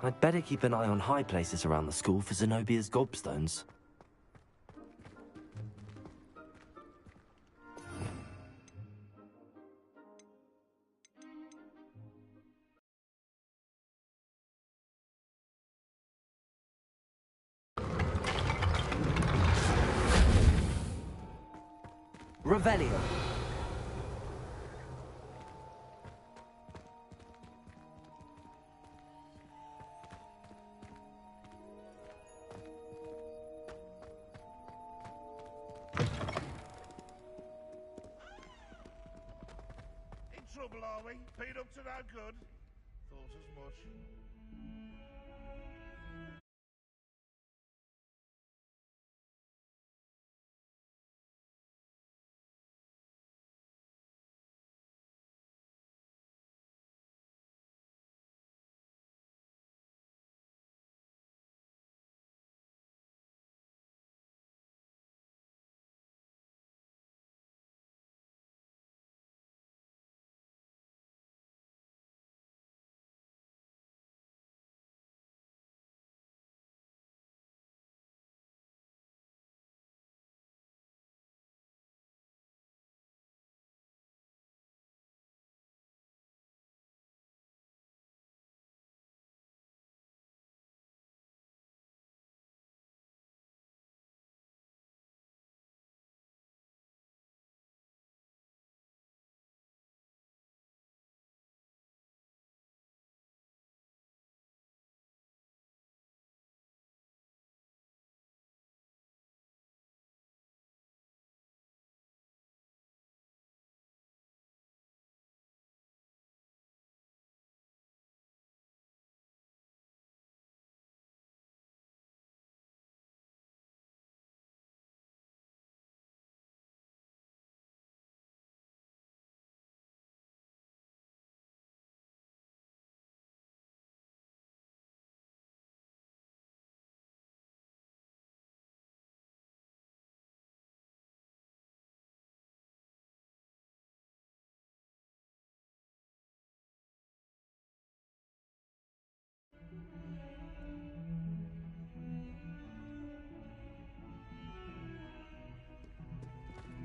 I'd better keep an eye on high places around the school for Zenobia's gobstones. Revelio. Trouble, are we? Been up to no good? Thought as much.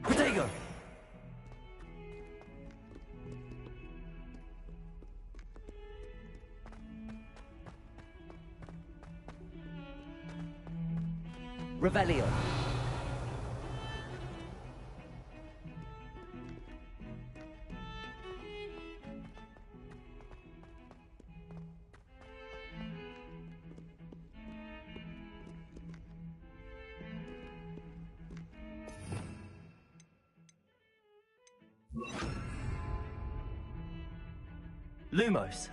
Protego! Revelio. Lumos.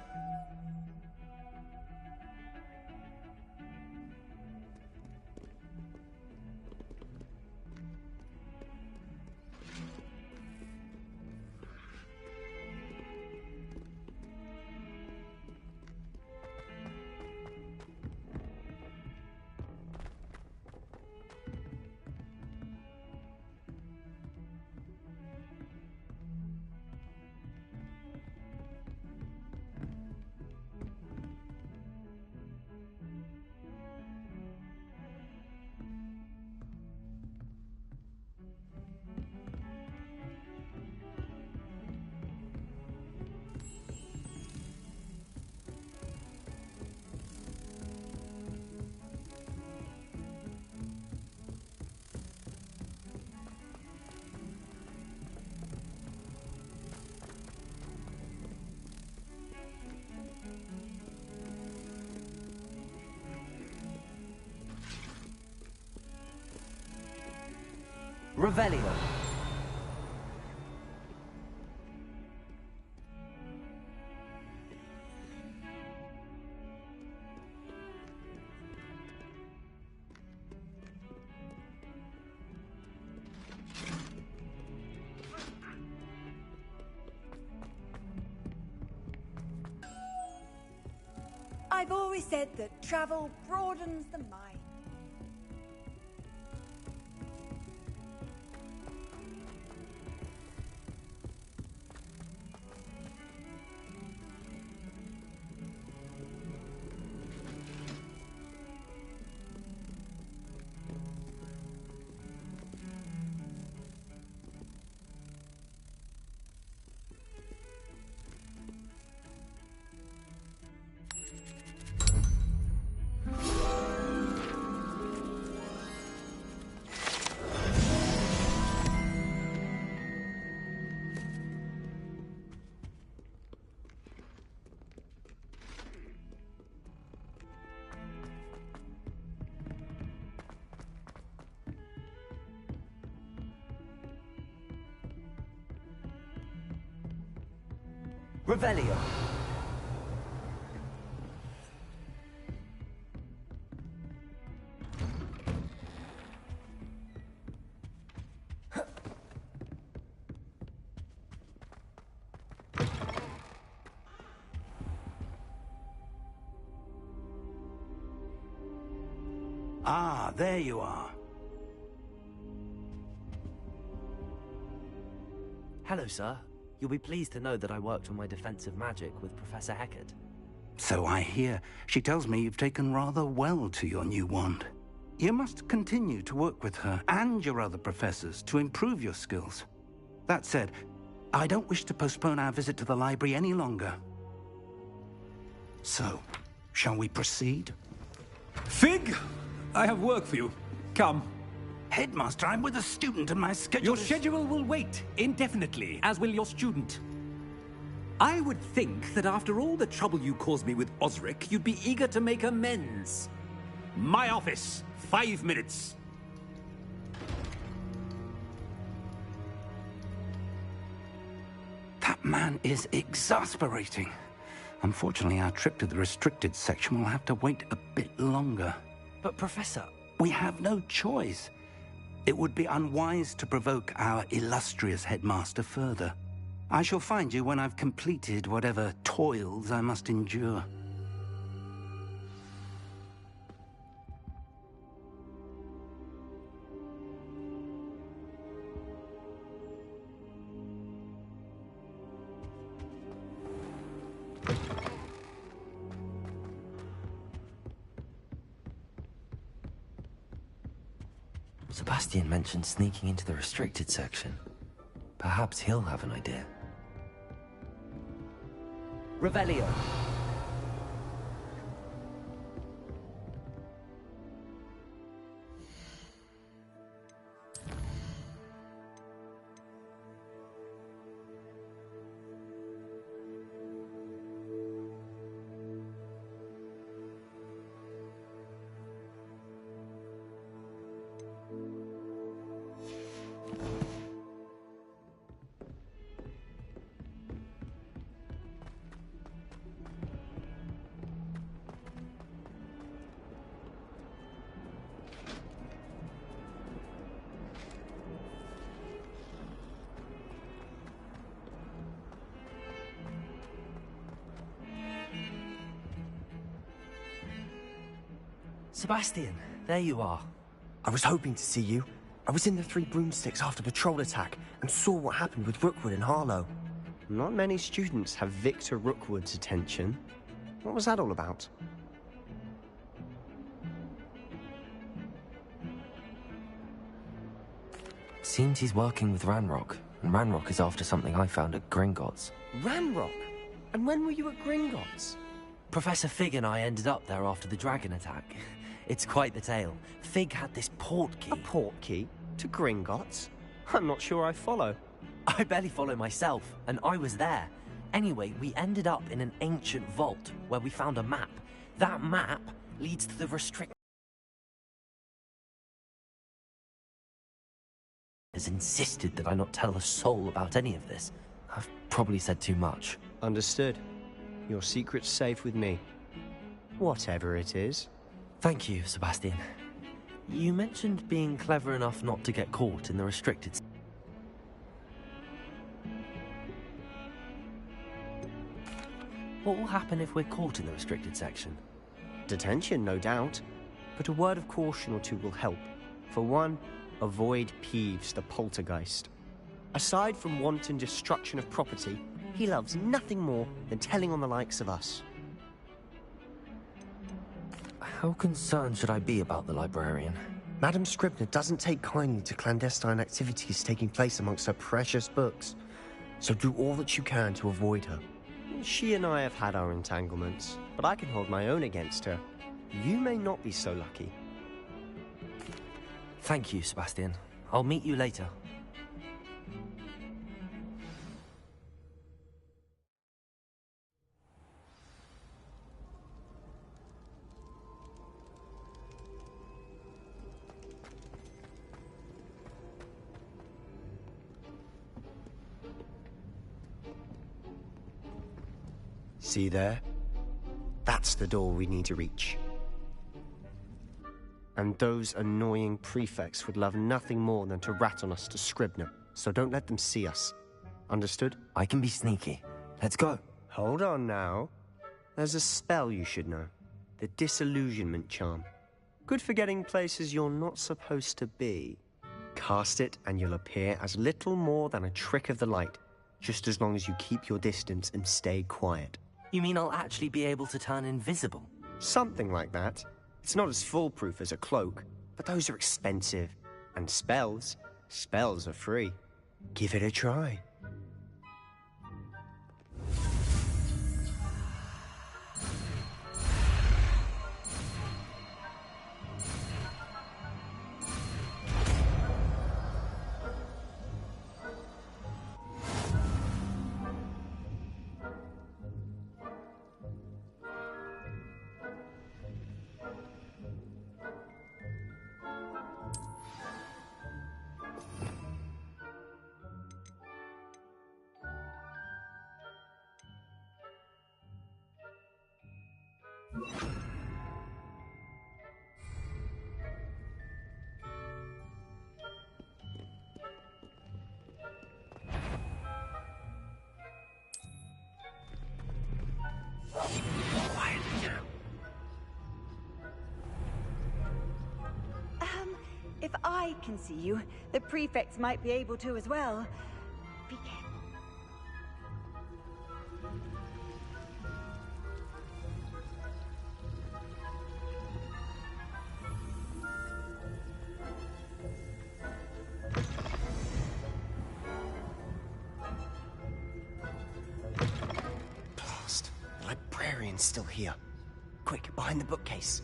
Revelio. I've always said that travel broadens the mind. Revelio. Ah, there you are. Hello, sir. You'll be pleased to know that I worked on my defensive magic with Professor Heckard. So I hear. She tells me you've taken rather well to your new wand. You must continue to work with her and your other professors to improve your skills. That said, I don't wish to postpone our visit to the library any longer. So, shall we proceed? Fig! I have work for you. Come. Headmaster, I'm with a student and my schedule Your is... schedule will wait indefinitely, as will your student. I would think that after all the trouble you caused me with Osric, you'd be eager to make amends. My office. 5 minutes. That man is exasperating. Unfortunately, our trip to the restricted section will have to wait a bit longer. But, Professor... We have no choice. It would be unwise to provoke our illustrious headmaster further. I shall find you when I've completed whatever toils I must endure. Sebastian mentioned sneaking into the restricted section. Perhaps he'll have an idea. Revelio. Sebastian, there you are. I was hoping to see you. I was in the Three Broomsticks after patrol attack and saw what happened with Rookwood and Harlow. Not many students have Victor Rookwood's attention. What was that all about? Seems he's working with Ranrock, and Ranrock is after something I found at Gringotts. Ranrock? And when were you at Gringotts? Professor Fig and I ended up there after the dragon attack. It's quite the tale. Fig had this port key. A port key? To Gringotts? I'm not sure I follow. I barely follow myself, and I was there. Anyway, we ended up in an ancient vault where we found a map. That map leads to the restrict... has insisted that I not tell a soul about any of this. I've probably said too much. Understood. Your secret's safe with me. Whatever it is. Thank you, Sebastian. You mentioned being clever enough not to get caught in the restricted... What will happen if we're caught in the restricted section? Detention, no doubt. But a word of caution or two will help. For one, avoid Peeves, the poltergeist. Aside from wanton destruction of property, he loves nothing more than telling on the likes of us. How concerned should I be about the librarian? Madam Scribner doesn't take kindly to clandestine activities taking place amongst her precious books. So do all that you can to avoid her. She and I have had our entanglements, but I can hold my own against her. You may not be so lucky. Thank you, Sebastian. I'll meet you later. See there? That's the door we need to reach. And those annoying prefects would love nothing more than to rat on us to Scribner, so don't let them see us. Understood? I can be sneaky. Let's go. Hold on now. There's a spell you should know. The Disillusionment Charm. Good for getting places you're not supposed to be. Cast it and you'll appear as little more than a trick of the light, just as long as you keep your distance and stay quiet. You mean I'll actually be able to turn invisible? Something like that. It's not as foolproof as a cloak, but those are expensive. And spells are free. Give it a try. If I can see you, the prefects might be able to as well. Be careful. Blast. The librarian's still here. Quick, behind the bookcase.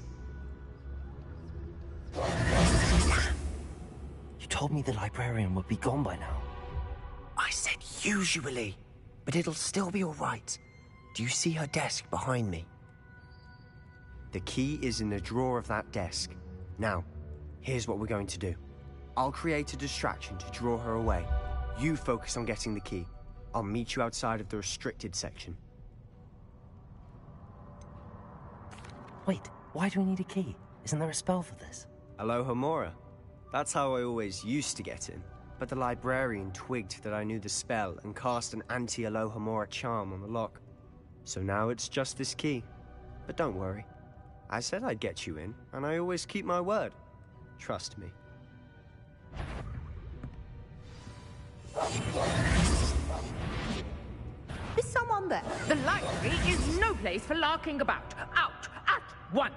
You told me the librarian would be gone by now. I said usually, but it'll still be all right. Do you see her desk behind me? The key is in the drawer of that desk. Now, here's what we're going to do. I'll create a distraction to draw her away. You focus on getting the key. I'll meet you outside of the restricted section. Wait, why do we need a key? Isn't there a spell for this? Alohomora. That's how I always used to get in. But the librarian twigged that I knew the spell and cast an anti-Alohomora charm on the lock. So now it's just this key. But don't worry. I said I'd get you in, and I always keep my word. Trust me. Is someone there? The library is no place for larking about. Out at once!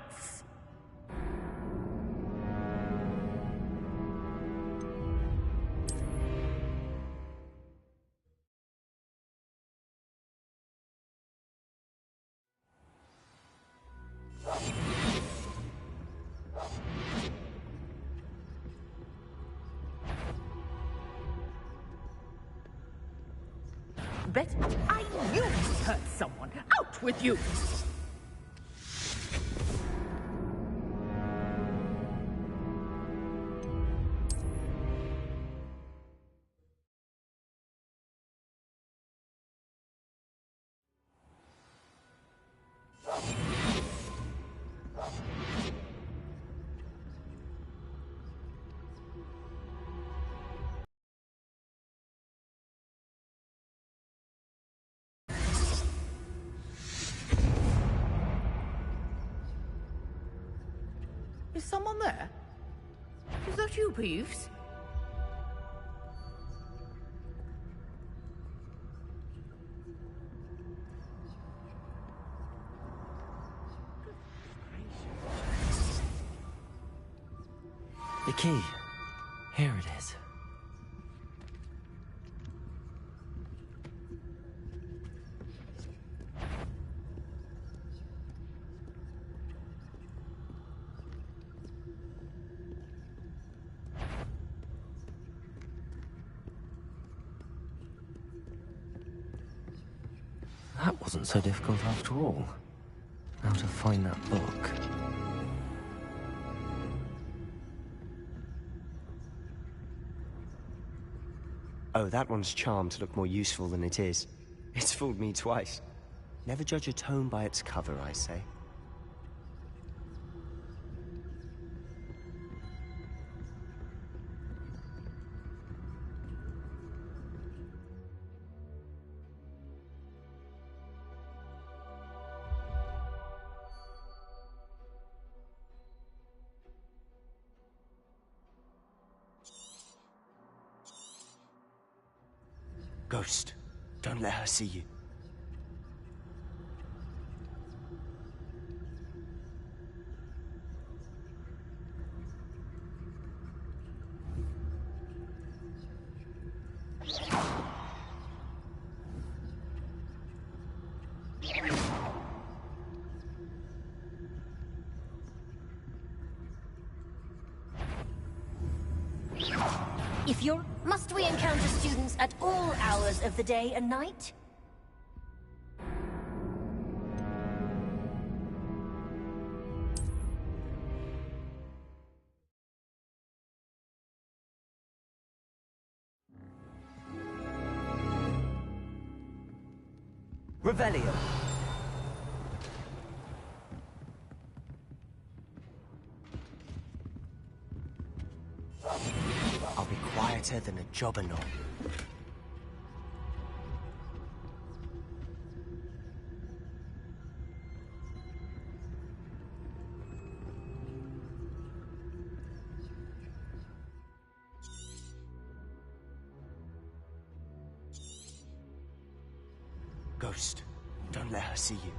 Bet I knew you hurt someone. Out with you! Is someone there? Is that you, Peeves? The key. Here it is. That wasn't so difficult after all. How to find that book. Oh, that one's charmed to look more useful than it is. It's fooled me twice. Never judge a tome by its cover, I say. Ghost, don't let her see you. If you're... Must we encounter students at all hours of the day and night? Revelio. I'll be quieter than a jobberknoll. Ghost, don't let her see you.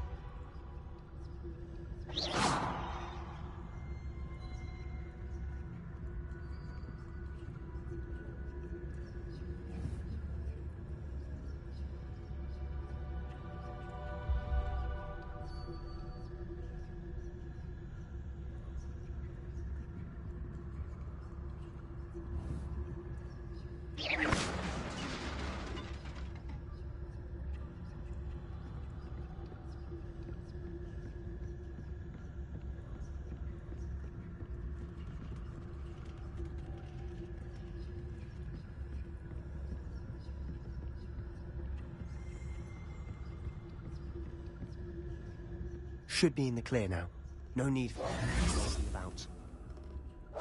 Should be in the clear now. No need for messing about.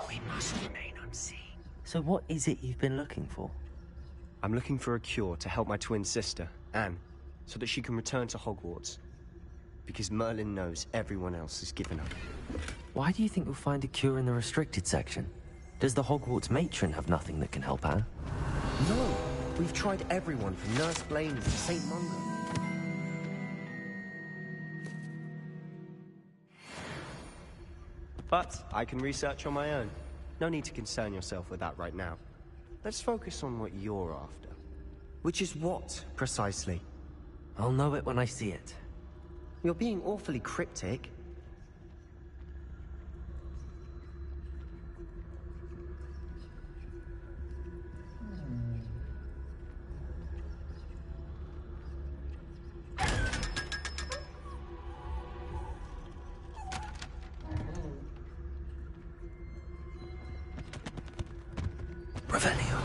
We must remain unseen. So what is it you've been looking for? I'm looking for a cure to help my twin sister, Anne, so that she can return to Hogwarts. Because Merlin knows everyone else has given up. Why do you think we'll find a cure in the restricted section? Does the Hogwarts matron have nothing that can help Anne? No! We've tried everyone from Nurse Blaine to St. Mungo. But I can research on my own. No need to concern yourself with that right now. Let's focus on what you're after. Which is what, precisely? I'll know it when I see it. You're being awfully cryptic. Revelio.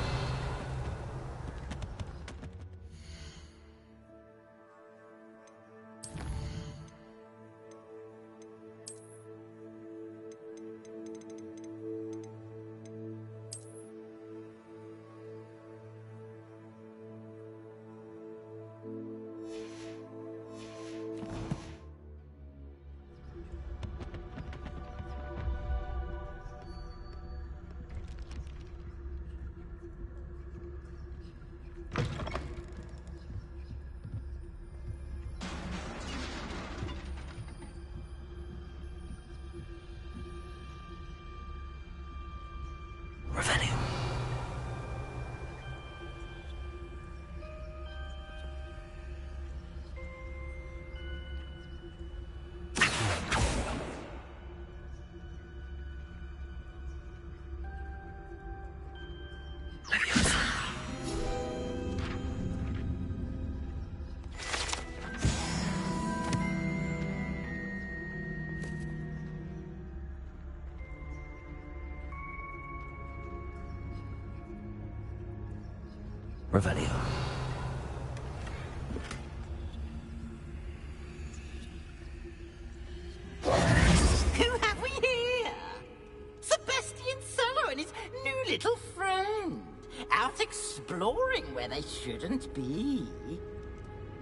Revelio. Revelio. they shouldn't be.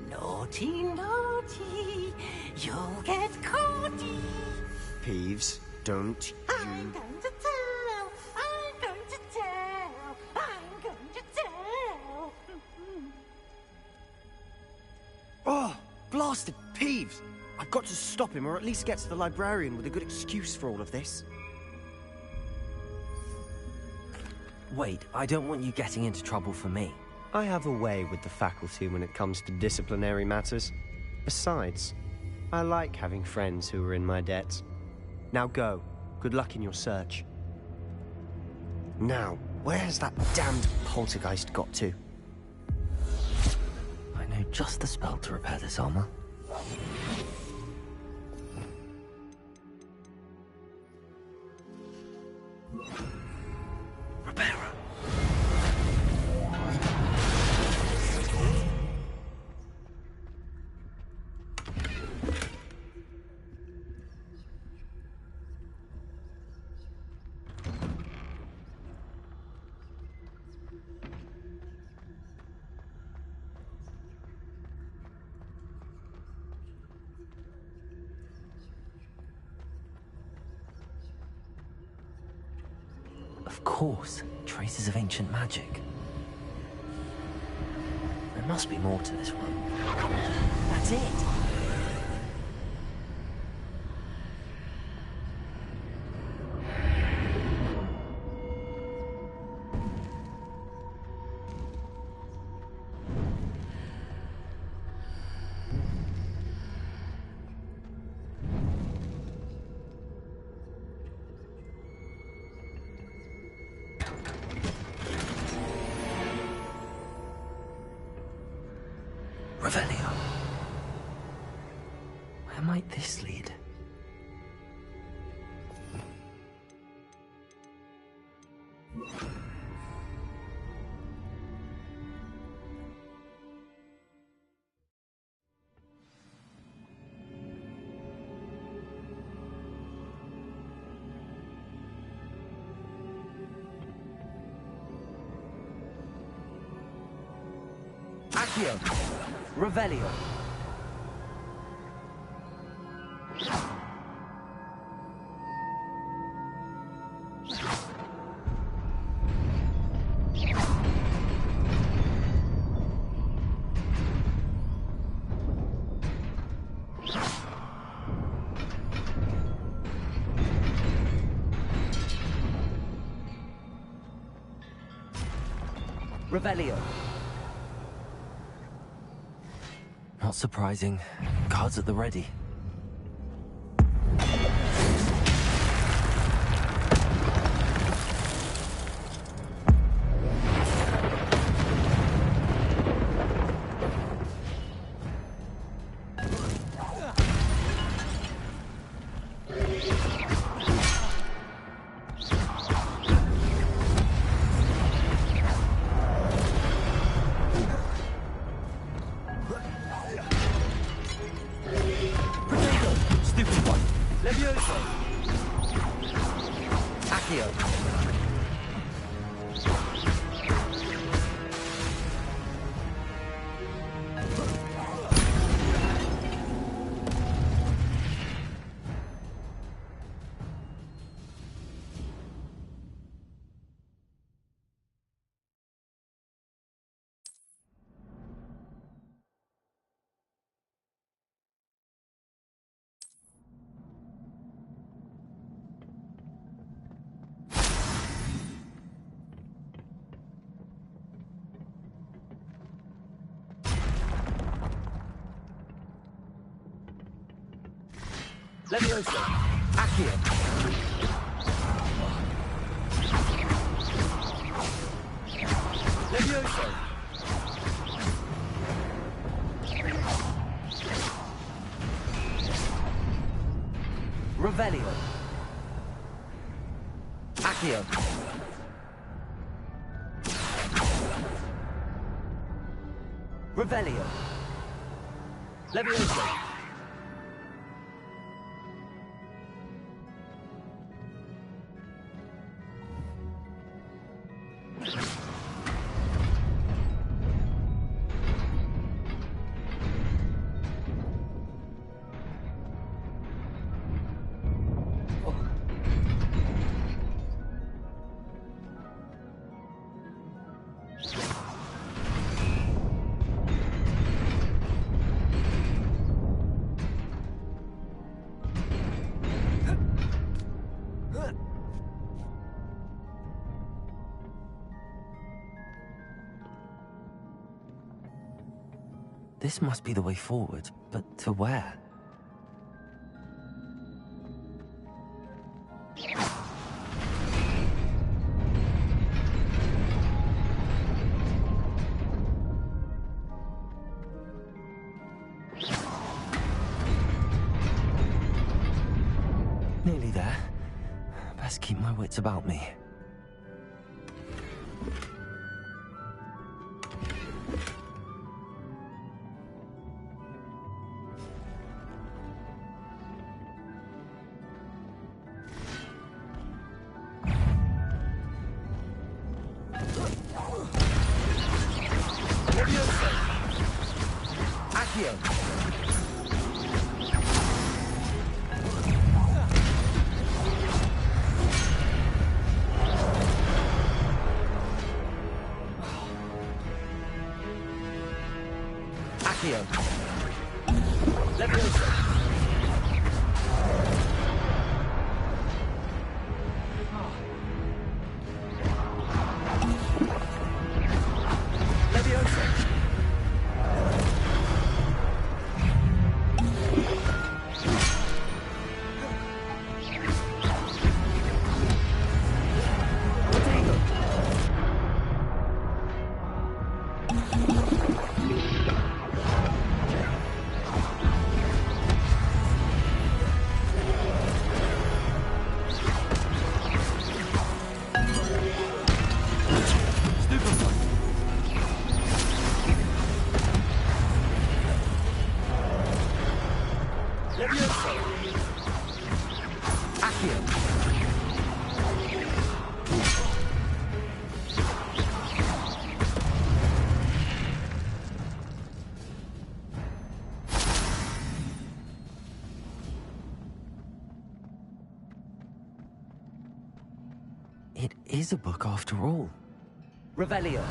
Naughty, naughty, you'll get caughty. Peeves, don't I'm going to tell, I'm going to tell, I'm going to tell. Oh, blasted Peeves! I've got to stop him, or at least get to the librarian with a good excuse for all of this. Wait, I don't want you getting into trouble for me. I have a way with the faculty when it comes to disciplinary matters. Besides, I like having friends who are in my debt. Now go. Good luck in your search. Now, where has that damned poltergeist got to? I know just the spell to repair this armor. Repairer. Of course, traces of ancient magic. There must be more to this one. That's it! Revelio. Where might this lead? Accio. Revelio. Revelio. Not surprising. Cards at the ready. Levioso. Accio. Levioso. Revelio. Accio. Revelio. Levioso. This must be the way forward, but to where? Nearly there. Best keep my wits about me. It is a book after all. Revelio.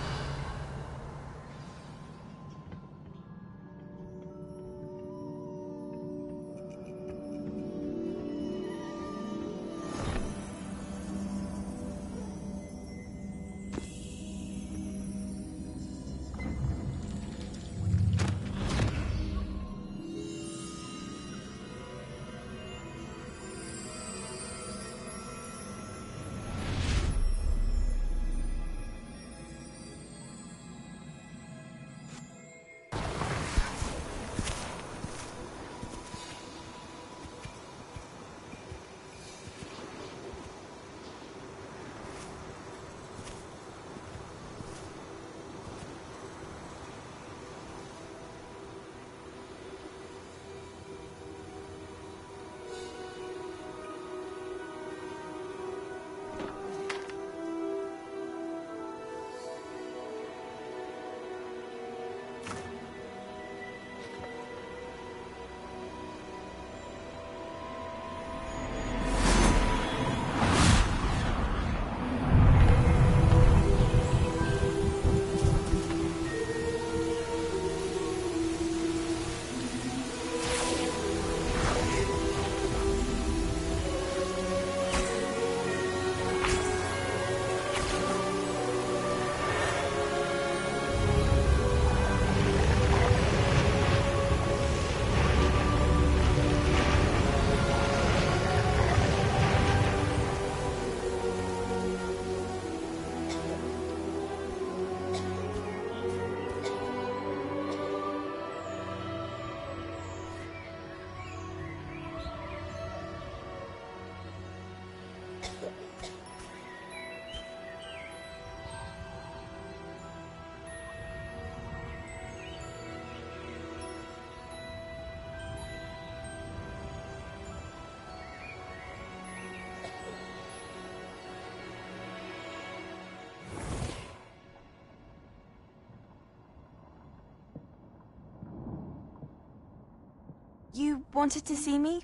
You wanted to see me?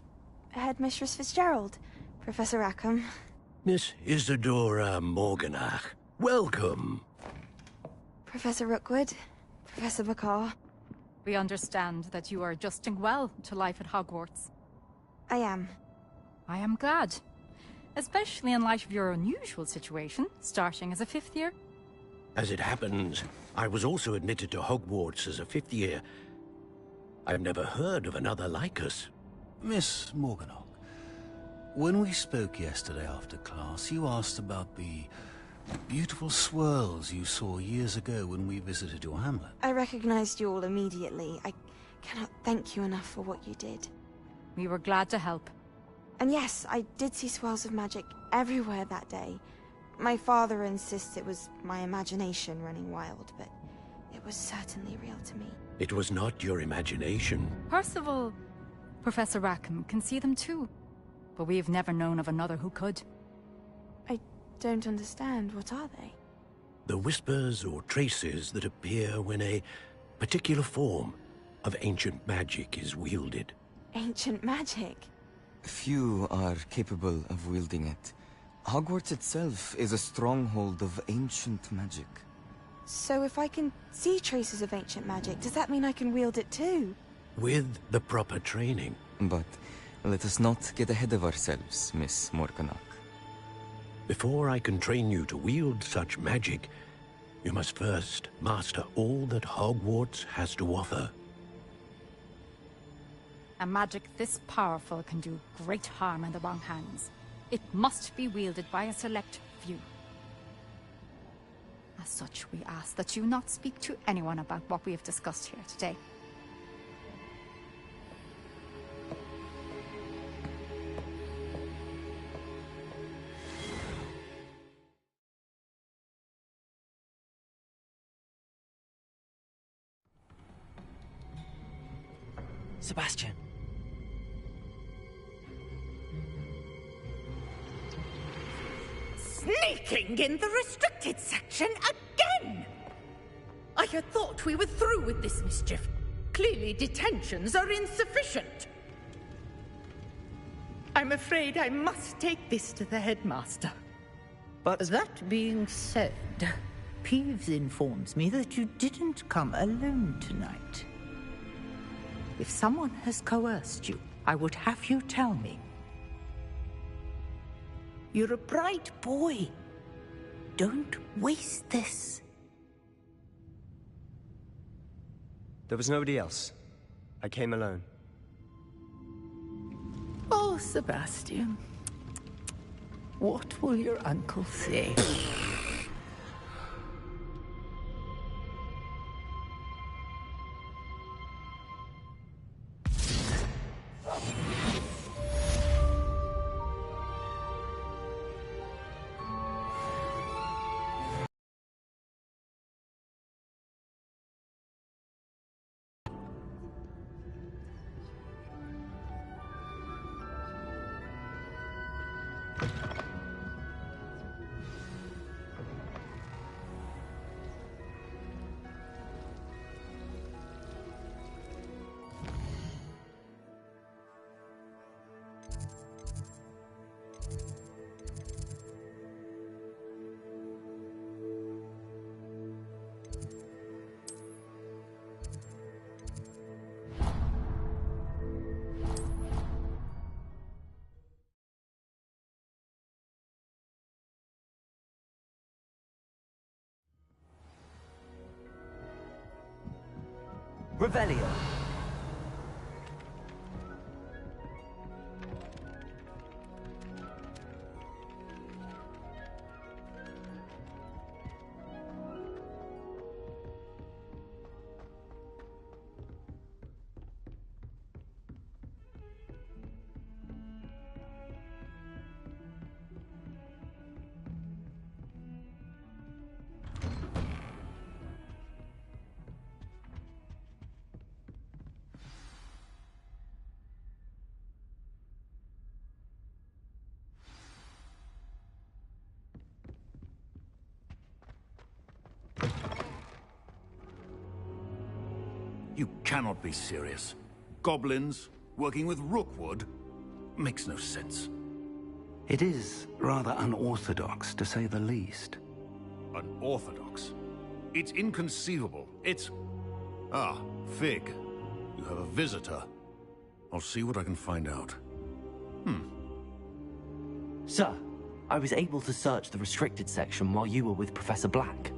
Headmistress Fitzgerald, Professor Rackham. Miss Isadora Morganach, welcome. Professor Rookwood, Professor Bakar. We understand that you are adjusting well to life at Hogwarts. I am. I am glad. Especially in light of your unusual situation, starting as a 5th year. As it happens, I was also admitted to Hogwarts as a 5th year, I've never heard of another like us. Miss Morganach, when we spoke yesterday after class, you asked about the beautiful swirls you saw years ago when we visited your hamlet. I recognized you all immediately. I cannot thank you enough for what you did. We were glad to help. And yes, I did see swirls of magic everywhere that day. My father insists it was my imagination running wild, but it was certainly real to me. It was not your imagination. Percival, Professor Rackham can see them too. But we've never known of another who could. I don't understand. What are they? The whispers or traces that appear when a particular form of ancient magic is wielded. Ancient magic? Few are capable of wielding it. Hogwarts itself is a stronghold of ancient magic. So if I can see traces of ancient magic, does that mean I can wield it too? With the proper training. But let us not get ahead of ourselves, Miss Morganach. Before I can train you to wield such magic, you must first master all that Hogwarts has to offer. A magic this powerful can do great harm in the wrong hands. It must be wielded by a select few. As such, we ask that you not speak to anyone about what we have discussed here today. Sebastian. Sneaking in the restricted section again! I had thought we were through with this mischief. Clearly detentions are insufficient. I'm afraid I must take this to the headmaster. But that being said, Peeves informs me that you didn't come alone tonight. If someone has coerced you, I would have you tell me. You're a bright boy. Don't waste this. There was nobody else. I came alone. Oh, Sebastian. What will your uncle say? Revelio. You cannot be serious. Goblins working with Rookwood makes no sense. It is rather unorthodox, to say the least. Unorthodox? It's inconceivable. It's... Ah, Fig. You have a visitor. I'll see what I can find out. Sir, I was able to search the restricted section while you were with Professor Black.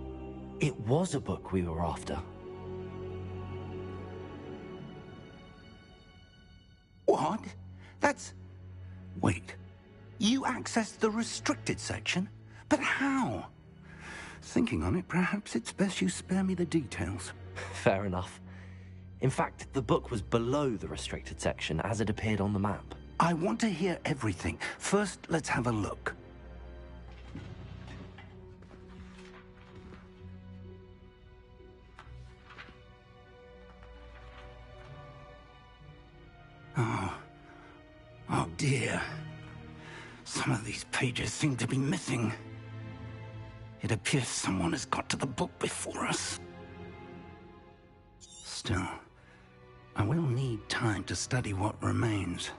It was a book we were after. What? That's... Wait. You accessed the restricted section? But how? Thinking on it, perhaps it's best you spare me the details. Fair enough. In fact, the book was below the restricted section as it appeared on the map. I want to hear everything. First, let's have a look. Oh dear. Some of these pages seem to be missing. It appears someone has got to the book before us. Still, I will need time to study what remains.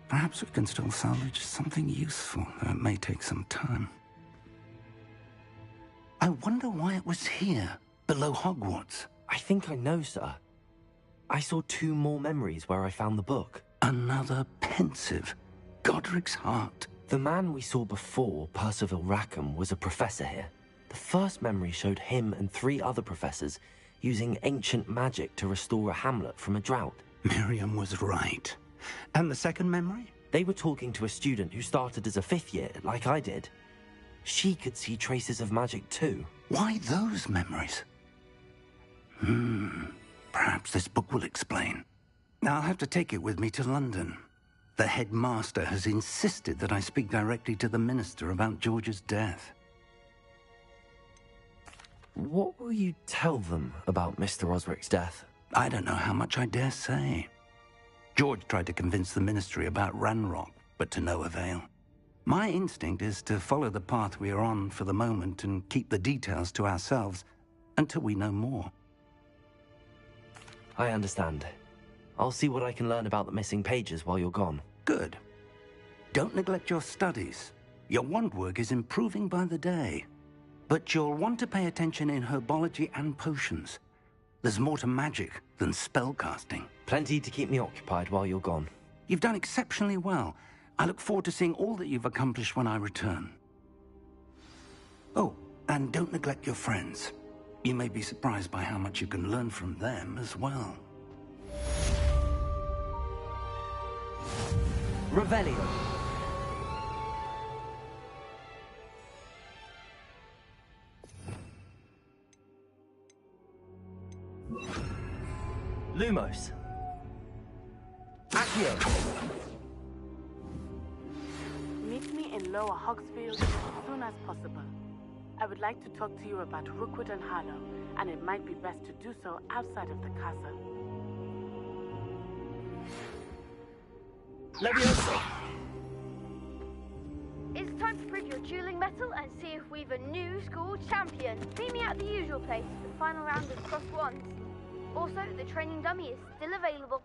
Perhaps we can still salvage something useful, though it may take some time. I wonder why it was here, below Hogwarts. I think I know, sir. I saw 2 more memories where I found the book. Another pensive. Godric's heart. The man we saw before, Percival Rackham, was a professor here. The first memory showed him and 3 other professors using ancient magic to restore a hamlet from a drought. Miriam was right. And the second memory? They were talking to a student who started as a 5th year, like I did. She could see traces of magic too. Why those memories? Perhaps this book will explain. I'll have to take it with me to London. The headmaster has insisted that I speak directly to the minister about George's death. What will you tell them about Mr. Osric's death? I don't know how much I dare say. George tried to convince the ministry about Ranrock, but to no avail. My instinct is to follow the path we are on for the moment and keep the details to ourselves until we know more. I understand. I'll see what I can learn about the missing pages while you're gone. Good. Don't neglect your studies. Your wand work is improving by the day. But you'll want to pay attention in herbology and potions. There's more to magic than spellcasting. Plenty to keep me occupied while you're gone. You've done exceptionally well. I look forward to seeing all that you've accomplished when I return. Oh, and don't neglect your friends. You may be surprised by how much you can learn from them as well. Revelio. Lumos. Accio. Meet me in Lower Hogsfield as soon as possible. I would like to talk to you about Rookwood and Harlow, and it might be best to do so outside of the castle. Leviosa. It's time to prove your dueling mettle and see if we've a new school champion. Meet me at the usual place, the final round of Crossed Wands. Also, the training dummy is still available.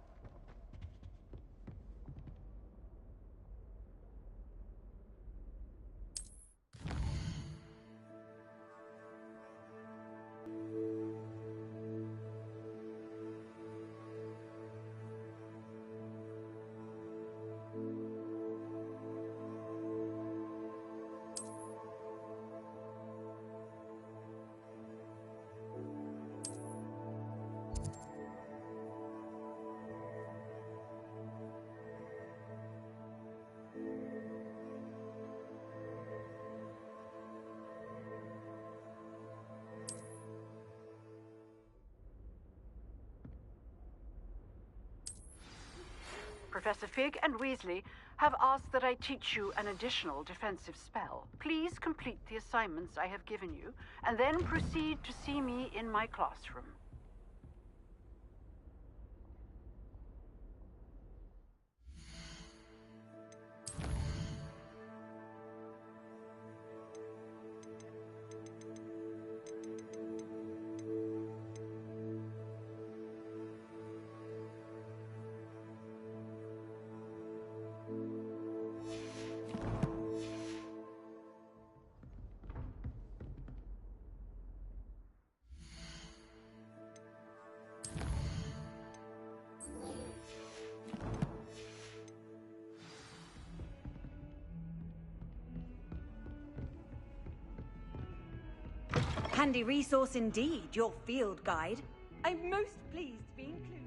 Professor Fig and Weasley have asked that I teach you an additional defensive spell. Please complete the assignments I have given you, and then proceed to see me in my classroom. Handy resource indeed, your field guide. I'm most pleased to be included.